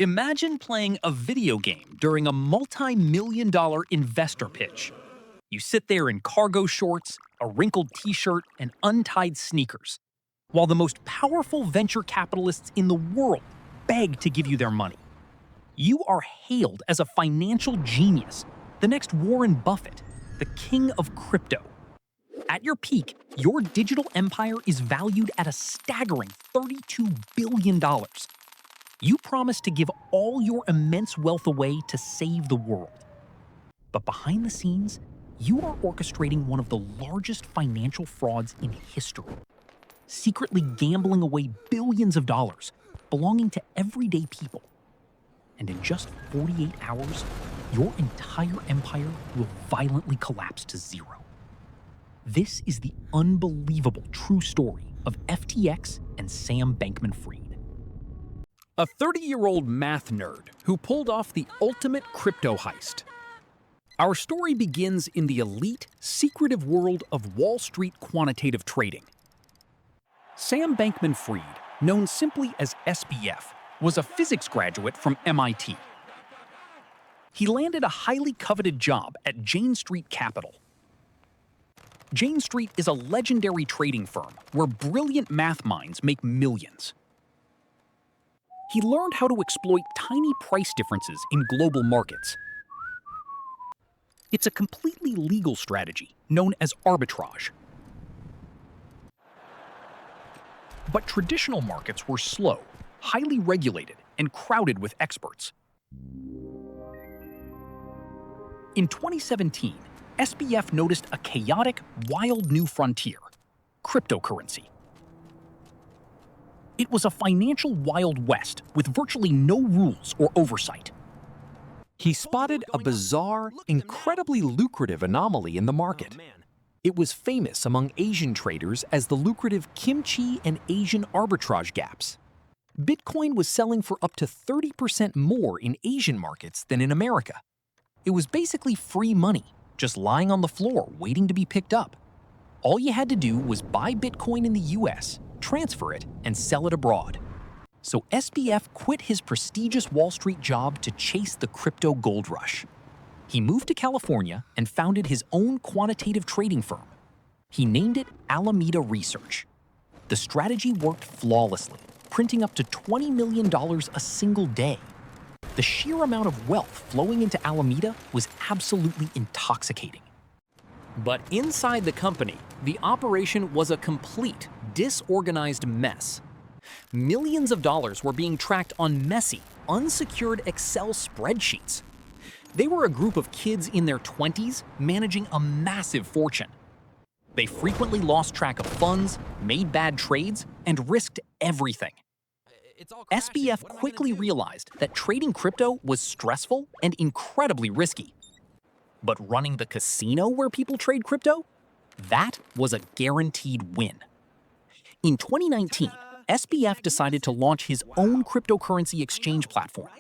Imagine playing a video game during a multi-million-dollar investor pitch. You sit there in cargo shorts, a wrinkled t-shirt, and untied sneakers, while the most powerful venture capitalists in the world beg to give you their money. You are hailed as a financial genius, the next Warren Buffett, the king of crypto. At your peak, your digital empire is valued at a staggering $32 billion. You promise to give all your immense wealth away to save the world. But behind the scenes, you are orchestrating one of the largest financial frauds in history, secretly gambling away billions of dollars belonging to everyday people. And in just 48 hours, your entire empire will violently collapse to zero. This is the unbelievable true story of FTX and Sam Bankman-Fried. A 30-year-old math nerd who pulled off the ultimate crypto heist. Our story begins in the elite, secretive world of Wall Street quantitative trading. Sam Bankman-Fried, known simply as SBF, was a physics graduate from MIT. He landed a highly coveted job at Jane Street Capital. Jane Street is a legendary trading firm where brilliant math minds make millions. He learned how to exploit tiny price differences in global markets. It's a completely legal strategy known as arbitrage. But traditional markets were slow, highly regulated, and crowded with experts. In 2017, SBF noticed a chaotic, wild new frontier: cryptocurrency. It was a financial Wild West with virtually no rules or oversight. He spotted a bizarre, incredibly lucrative anomaly in the market. It was famous among Asian traders as the lucrative Kimchi and Asian arbitrage gaps. Bitcoin was selling for up to 30% more in Asian markets than in America. It was basically free money, just lying on the floor waiting to be picked up. All you had to do was buy Bitcoin in the US, transfer it, and sell it abroad. So SBF quit his prestigious Wall Street job to chase the crypto gold rush. He moved to California and founded his own quantitative trading firm. He named it Alameda Research. The strategy worked flawlessly, printing up to $20 million a single day. The sheer amount of wealth flowing into Alameda was absolutely intoxicating. But inside the company, the operation was a complete, disorganized mess. Millions of dollars were being tracked on messy, unsecured Excel spreadsheets. They were a group of kids in their 20s managing a massive fortune. They frequently lost track of funds, made bad trades, and risked everything. SBF quickly realized that trading crypto was stressful and incredibly risky. But running the casino where people trade crypto? That was a guaranteed win. In 2019, SBF decided to launch his own cryptocurrency exchange platform.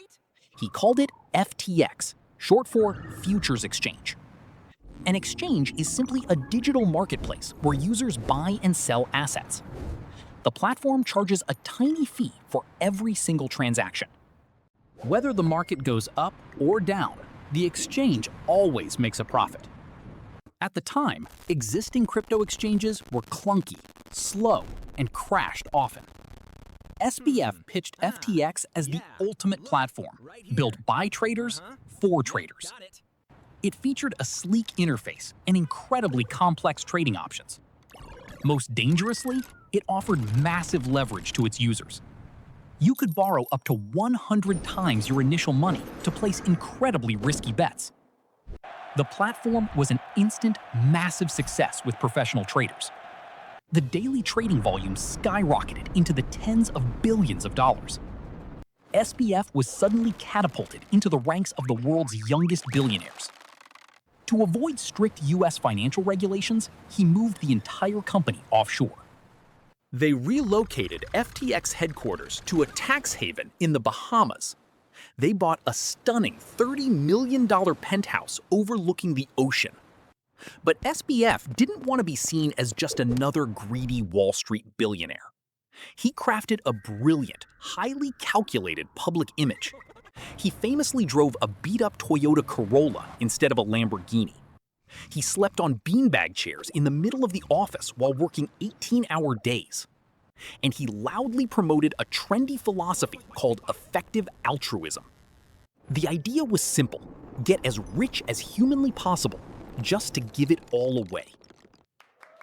He called it FTX, short for Futures Exchange. An exchange is simply a digital marketplace where users buy and sell assets. The platform charges a tiny fee for every single transaction. Whether the market goes up or down, the exchange always makes a profit. At the time, existing crypto exchanges were clunky, slow, and crashed often. SBF pitched FTX as the ultimate platform, built by traders for traders. It featured a sleek interface and incredibly complex trading options. Most dangerously, it offered massive leverage to its users. You could borrow up to 100 times your initial money to place incredibly risky bets. The platform was an instant, massive success with professional traders. The daily trading volume skyrocketed into the tens of billions of dollars. SBF was suddenly catapulted into the ranks of the world's youngest billionaires. To avoid strict US financial regulations, he moved the entire company offshore. They relocated FTX headquarters to a tax haven in the Bahamas. They bought a stunning $30 million penthouse overlooking the ocean. But SBF didn't want to be seen as just another greedy Wall Street billionaire. He crafted a brilliant, highly calculated public image. He famously drove a beat-up Toyota Corolla instead of a Lamborghini. He slept on beanbag chairs in the middle of the office while working 18-hour days. And he loudly promoted a trendy philosophy called effective altruism. The idea was simple: get as rich as humanly possible, just to give it all away.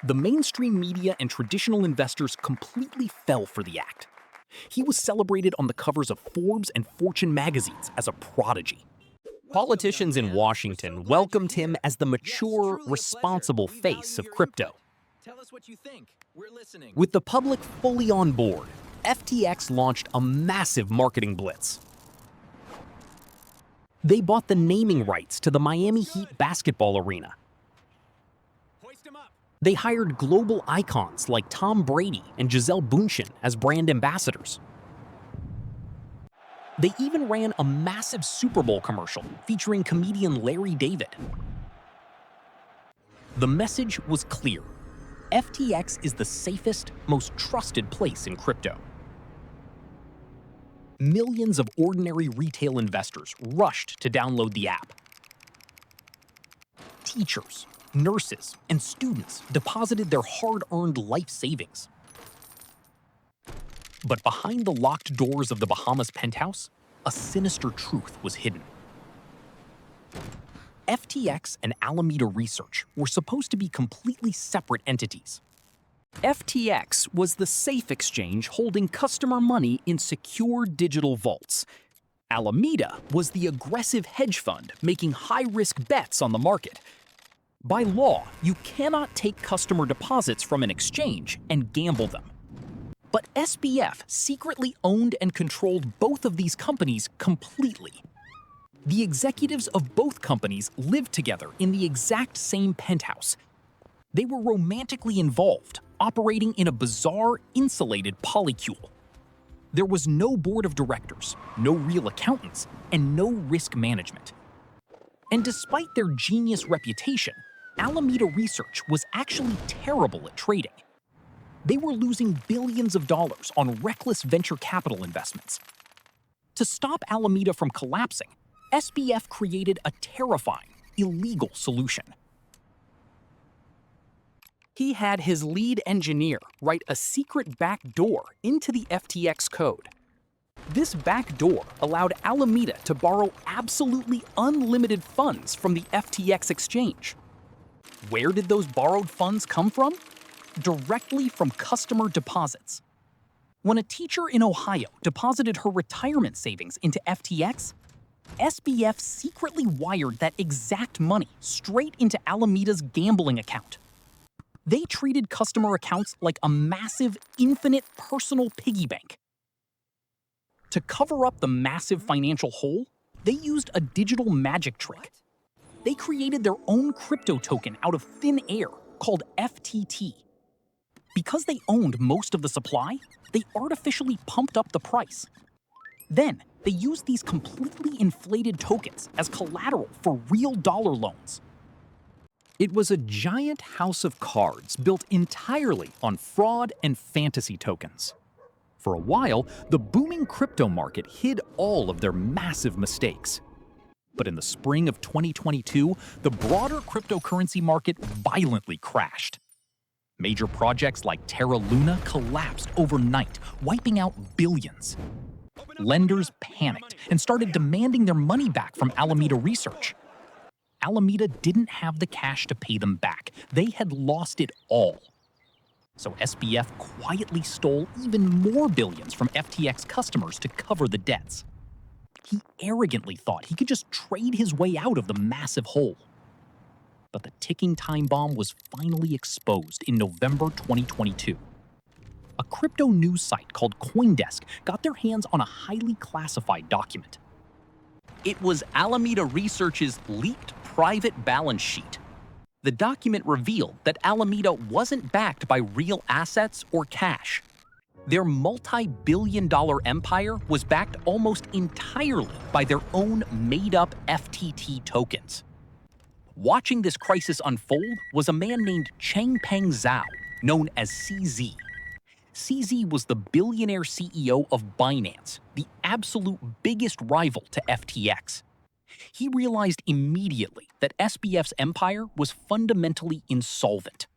The mainstream media and traditional investors completely fell for the act. He was celebrated on the covers of Forbes and Fortune magazines as a prodigy. Politicians in Washington welcomed him as the mature, responsible face of crypto. Tell us what you think. We're listening. With the public fully on board, FTX launched a massive marketing blitz. They bought the naming rights to the Miami Heat basketball arena. Hoist him up. They hired global icons like Tom Brady and Gisele Bündchen as brand ambassadors. They even ran a massive Super Bowl commercial featuring comedian Larry David. The message was clear: FTX is the safest, most trusted place in crypto. Millions of ordinary retail investors rushed to download the app. Teachers, nurses, and students deposited their hard-earned life savings. But behind the locked doors of the Bahamas penthouse, a sinister truth was hidden. FTX and Alameda Research were supposed to be completely separate entities. FTX was the safe exchange holding customer money in secure digital vaults. Alameda was the aggressive hedge fund making high-risk bets on the market. By law, you cannot take customer deposits from an exchange and gamble them. But SBF secretly owned and controlled both of these companies completely. The executives of both companies lived together in the exact same penthouse. They were romantically involved, operating in a bizarre, insulated Polycule. There was no board of directors, no real accountants, and no risk management. And despite their genius reputation, Alameda Research was actually terrible at trading. They were losing billions of dollars on reckless venture capital investments. To stop Alameda from collapsing, SBF created a terrifying, illegal solution. He had his lead engineer write a secret backdoor into the FTX code. This backdoor allowed Alameda to borrow absolutely unlimited funds from the FTX exchange. Where did those borrowed funds come from? Directly from customer deposits. When a teacher in Ohio deposited her retirement savings into FTX, SBF secretly wired that exact money straight into Alameda's gambling account. They treated customer accounts like a massive, infinite personal piggy bank. To cover up the massive financial hole, they used a digital magic trick. They created their own crypto token out of thin air called FTT. Because they owned most of the supply, they artificially pumped up the price. Then, they used these completely inflated tokens as collateral for real dollar loans. It was a giant house of cards built entirely on fraud and fantasy tokens. For a while, the booming crypto market hid all of their massive mistakes. But in the spring of 2022, the broader cryptocurrency market violently crashed. Major projects like Terra Luna collapsed overnight, wiping out billions. Lenders panicked and started demanding their money back from Alameda Research. Alameda didn't have the cash to pay them back. They had lost it all. So SBF quietly stole even more billions from FTX customers to cover the debts. He arrogantly thought he could just trade his way out of the massive hole. But the ticking time bomb was finally exposed in November 2022. A crypto news site called CoinDesk got their hands on a highly classified document. It was Alameda Research's leaked private balance sheet. The document revealed that Alameda wasn't backed by real assets or cash. Their multi-billion-dollar empire was backed almost entirely by their own made-up FTT tokens. Watching this crisis unfold was a man named Changpeng Zhao, known as CZ. CZ was the billionaire CEO of Binance, the absolute biggest rival to FTX. He realized immediately that SBF's empire was fundamentally insolvent.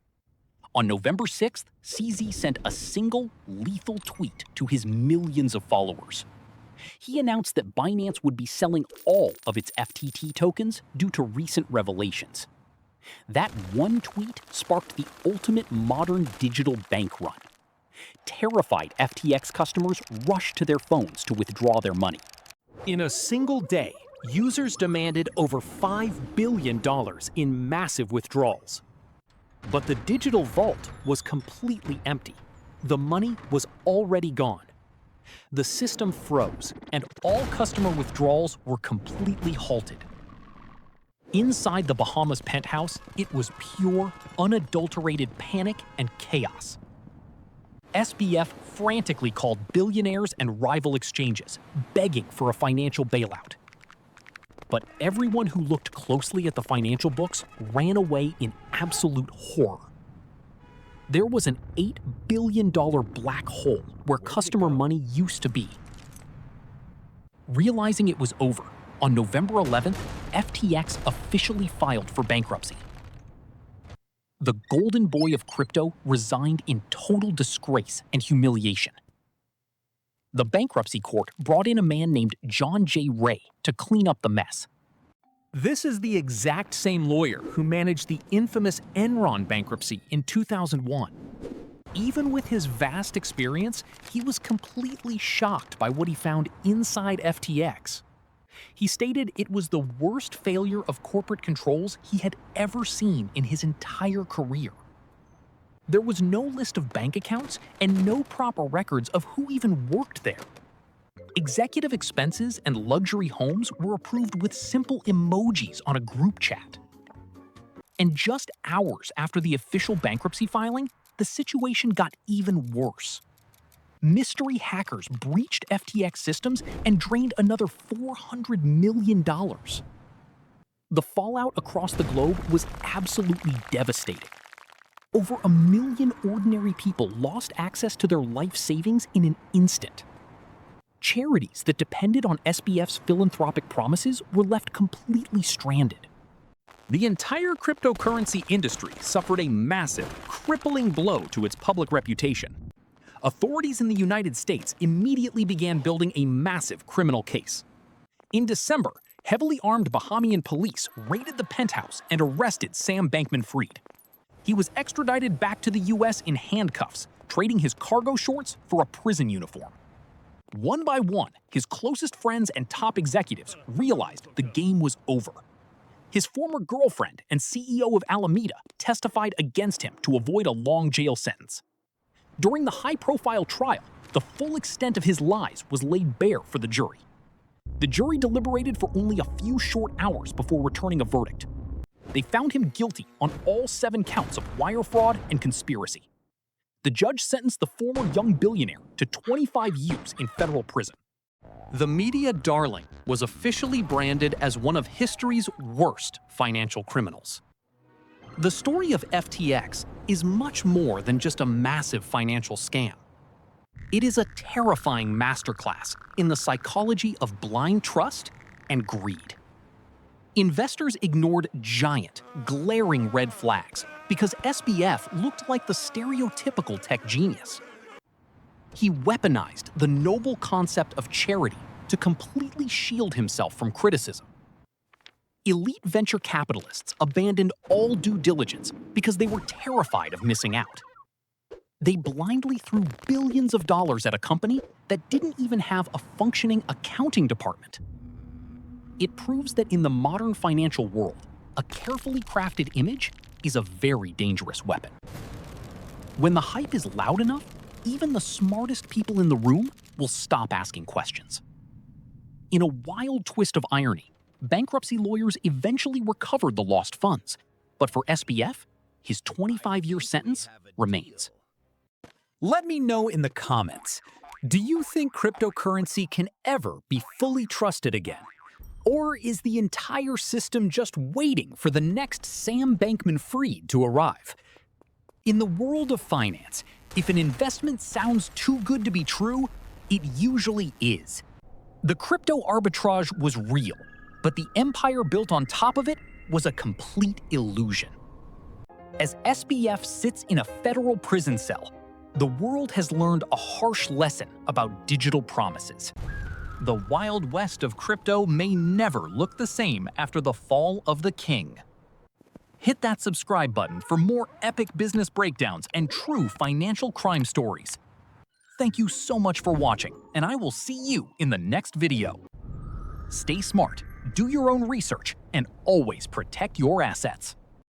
On November 6th, CZ sent a single, lethal tweet to his millions of followers. He announced that Binance would be selling all of its FTT tokens due to recent revelations. That one tweet sparked the ultimate modern digital bank run. Terrified FTX customers rushed to their phones to withdraw their money. In a single day, users demanded over $5 billion in massive withdrawals. But the digital vault was completely empty. The money was already gone. The system froze, and all customer withdrawals were completely halted. Inside the Bahamas penthouse, it was pure, unadulterated panic and chaos. SBF frantically called billionaires and rival exchanges, begging for a financial bailout. But everyone who looked closely at the financial books ran away in absolute horror. There was an $8 billion black hole where customer money used to be. Realizing it was over, on November 11th, FTX officially filed for bankruptcy. The golden boy of crypto resigned in total disgrace and humiliation. The bankruptcy court brought in a man named John J. Ray to clean up the mess. This is the exact same lawyer who managed the infamous Enron bankruptcy in 2001. Even with his vast experience, he was completely shocked by what he found inside FTX. He stated it was the worst failure of corporate controls he had ever seen in his entire career. There was no list of bank accounts and no proper records of who even worked there. Executive expenses and luxury homes were approved with simple emojis on a group chat. And just hours after the official bankruptcy filing, the situation got even worse. Mystery hackers breached FTX systems and drained another $400 million. The fallout across the globe was absolutely devastating. Over 1 million ordinary people lost access to their life savings in an instant. Charities that depended on SBF's philanthropic promises were left completely stranded. The entire cryptocurrency industry suffered a massive, crippling blow to its public reputation. Authorities in the United States immediately began building a massive criminal case. In December, heavily armed Bahamian police raided the penthouse and arrested Sam Bankman-Fried. He was extradited back to the US in handcuffs, trading his cargo shorts for a prison uniform. One by one, his closest friends and top executives realized the game was over. His former girlfriend and CEO of Alameda testified against him to avoid a long jail sentence. During the high-profile trial, the full extent of his lies was laid bare for the jury. The jury deliberated for only a few short hours before returning a verdict. They found him guilty on all 7 counts of wire fraud and conspiracy. The judge sentenced the former young billionaire to 25 years in federal prison. The media darling was officially branded as one of history's worst financial criminals. The story of FTX is much more than just a massive financial scam. It is a terrifying masterclass in the psychology of blind trust and greed. Investors ignored giant, glaring red flags because SBF looked like the stereotypical tech genius. He weaponized the noble concept of charity to completely shield himself from criticism. Elite venture capitalists abandoned all due diligence because they were terrified of missing out. They blindly threw billions of dollars at a company that didn't even have a functioning accounting department. It proves that in the modern financial world, a carefully crafted image is a very dangerous weapon. When the hype is loud enough, even the smartest people in the room will stop asking questions. In a wild twist of irony, bankruptcy lawyers eventually recovered the lost funds, but for SBF, his 25-year sentence remains. Let me know in the comments, do you think cryptocurrency can ever be fully trusted again? Or is the entire system just waiting for the next Sam Bankman-Fried to arrive? In the world of finance, If an investment sounds too good to be true, it usually is. The crypto arbitrage was real, but the empire built on top of it was a complete illusion. As SBF sits in a federal prison cell, the world has learned a harsh lesson about digital promises. The Wild West of crypto may never look the same after the fall of the king. Hit that subscribe button for more epic business breakdowns and true financial crime stories. Thank you so much for watching, and I will see you in the next video. Stay smart, do your own research, and always protect your assets.